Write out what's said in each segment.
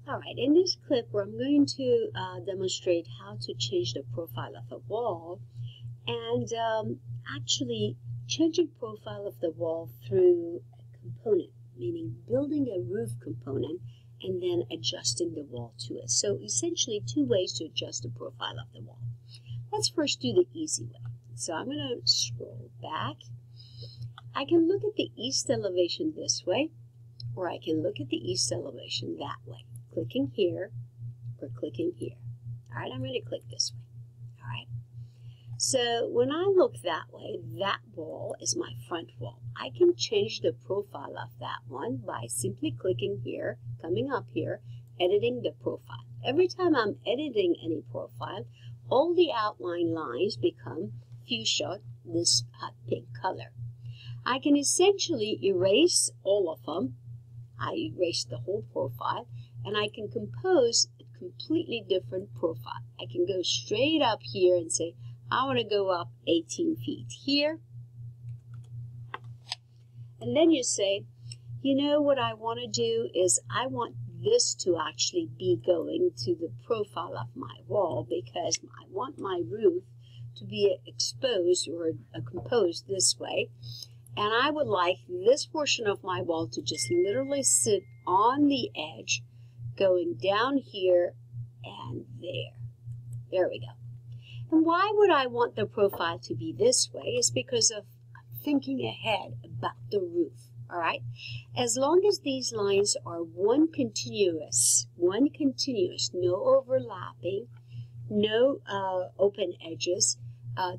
Alright, in this clip where I'm going to demonstrate how to change the profile of a wall and actually changing profile of the wall through a component, meaning building a roof component and then adjusting the wall to it. So essentially two ways to adjust the profile of the wall. Let's first do the easy way. So I'm going to scroll back. I can look at the east elevation this way, or I can look at the east elevation that way. Clicking here or clicking here. All right, I'm going to click this way. All right. So when I look that way, that wall is my front wall. I can change the profile of that one by simply clicking here, coming up here, editing the profile. Every time I'm editing any profile, all the outline lines become fuchsia, this hot pink color. I can essentially erase all of them. I erase the whole profile, and I can compose a completely different profile. I can go straight up here and say, I want to go up 18 feet here. And then you say, you know what I want to do is I want this to actually be going to the profile of my wall because I want my roof to be exposed or composed this way. And I would like this portion of my wall to just literally sit on the edge, going down here and there. There we go. And why would I want the profile to be this way? Is because of thinking ahead about the roof. All right. As long as these lines are one continuous, no overlapping, no open edges,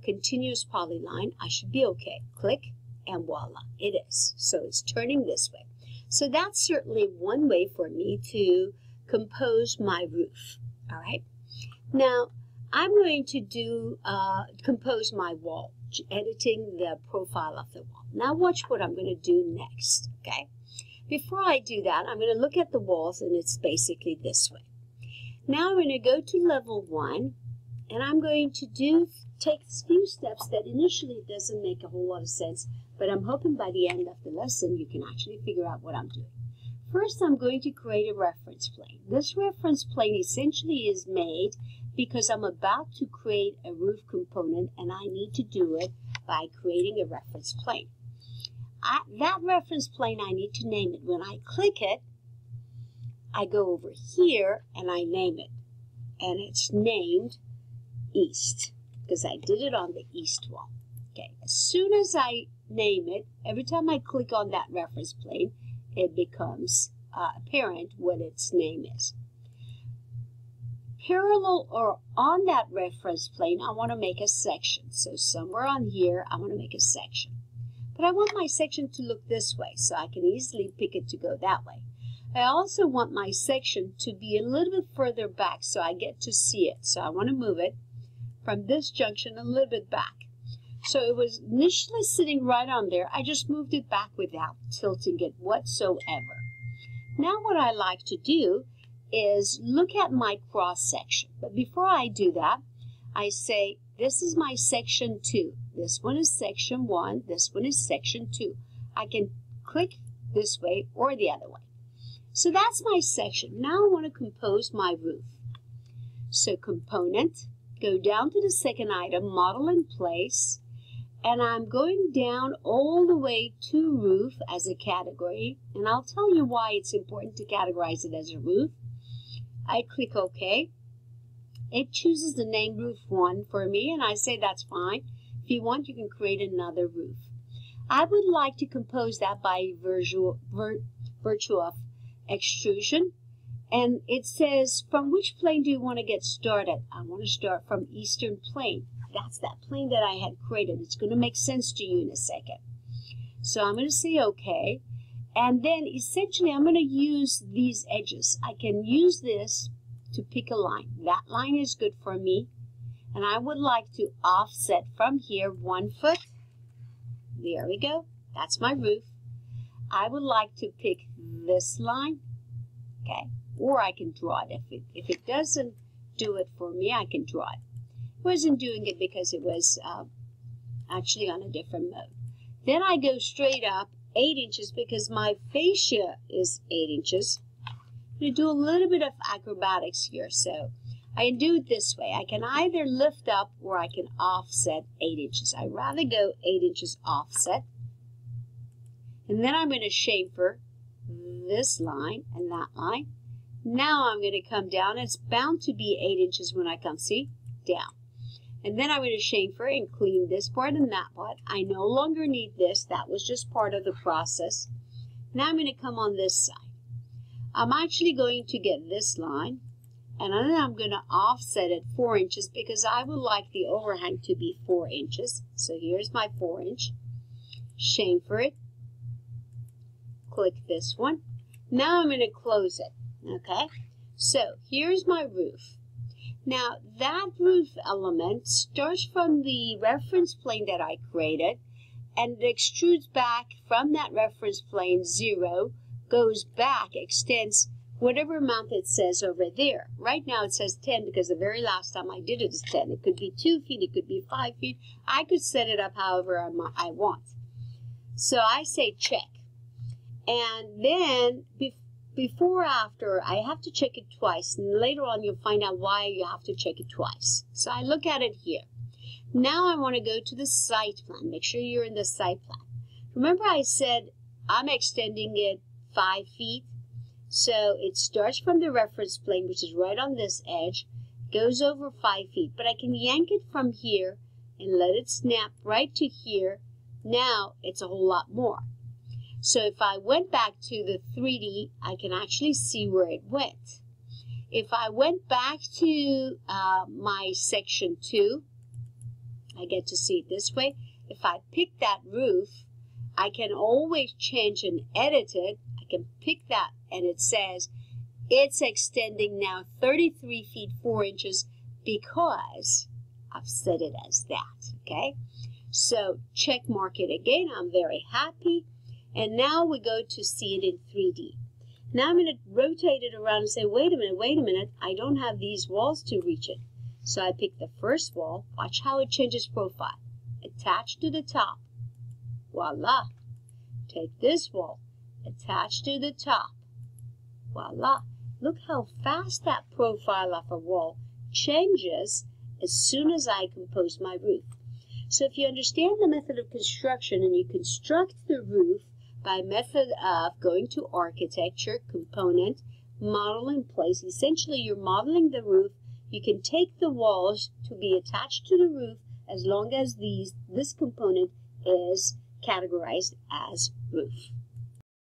continuous polyline, I should be okay. Click. And voila, it is. So it's turning this way. So that's certainly one way for me to compose my roof. All right. Now, I'm going to do compose my wall, editing the profile of the wall. Now watch what I'm going to do next, okay? Before I do that, I'm going to look at the walls, and it's basically this way. Now I'm going to go to level 1, and I'm going to take a few steps that initially doesn't make a whole lot of sense, but I'm hoping by the end of the lesson you can actually figure out what I'm doing. First, I'm going to create a reference plane. This reference plane essentially is made because I'm about to create a roof component, and I need to do it by creating a reference plane. That reference plane, I need to name it. When I click it, I go over here and I name it. And it's named East because I did it on the east wall. Okay, as soon as I name it, every time I click on that reference plane, it becomes apparent what its name is. Parallel or on that reference plane, I want to make a section. So somewhere on here, I want to make a section. But I want my section to look this way, so I can easily pick it to go that way. I also want my section to be a little bit further back so I get to see it. So I want to move it from this junction a little bit back. So it was initially sitting right on there. I just moved it back without tilting it whatsoever. Now what I like to do is look at my cross section. But before I do that, I say, this is my section 2. This one is section 1. This one is section 2. I can click this way or the other way. So that's my section. Now I want to compose my roof. So component, go down to the second item, model in place. And I'm going down all the way to roof as a category. And I'll tell you why it's important to categorize it as a roof. I click OK. It chooses the name roof 1 for me, and I say that's fine. If you want, you can create another roof. I would like to compose that by virtue of extrusion. And it says, from which plane do you want to get started? I want to start from eastern plane. That's that plane that I had created. It's going to make sense to you in a second. So I'm going to say OK. And then essentially I'm going to use these edges. I can use this to pick a line. That line is good for me. And I would like to offset from here 1 foot. There we go. That's my roof. I would like to pick this line. Okay. Or I can draw it. If it doesn't do it for me, I can draw it. I wasn't doing it because it was actually on a different mode. Then I go straight up 8 inches because my fascia is 8 inches. I'm going to do a little bit of acrobatics here. So I can do it this way. I can either lift up or I can offset 8 inches. I'd rather go 8 inches offset. And then I'm going to chamfer this line and that line. Now I'm going to come down. It's bound to be 8 inches when I come, see, down. And then I'm going to chamfer and clean this part and that part. I no longer need this. That was just part of the process. Now I'm going to come on this side. I'm actually going to get this line, and then I'm going to offset it 4 inches because I would like the overhang to be 4 inches. So here's my 4 inch. Chamfer it. Click this one. Now I'm going to close it. Okay? So here's my roof. Now that roof element starts from the reference plane that I created, and it extrudes back from that reference plane 0, goes back, extends whatever amount it says over there. Right now it says 10 because the very last time I did it is 10. It could be 2 feet, it could be 5 feet. I could set it up however I want. So I say check. And then before or after, I have to check it twice. And later on you'll find out why you have to check it twice. So I look at it here. Now I want to go to the site plan. Make sure you're in the site plan. Remember I said I'm extending it 5 feet. So it starts from the reference plane, which is right on this edge, goes over 5 feet. But I can yank it from here and let it snap right to here. Now it's a whole lot more. So if I went back to the 3D, I can actually see where it went. If I went back to my section 2, I get to see it this way. If I pick that roof, I can always change and edit it. I can pick that and it says it's extending now 33 feet 4 inches because I've set it as that, okay? So check mark it again. I'm very happy. And now we go to see it in 3D. Now I'm going to rotate it around and say, wait a minute, I don't have these walls to reach it. So I pick the first wall. Watch how it changes profile. Attach to the top. Voila. Take this wall. Attach to the top. Voila. Look how fast that profile of a wall changes as soon as I compose my roof. So if you understand the method of construction and you construct the roof by method of going to architecture, component, model in place, essentially you're modeling the roof. You can take the walls to be attached to the roof as long as this component is categorized as roof.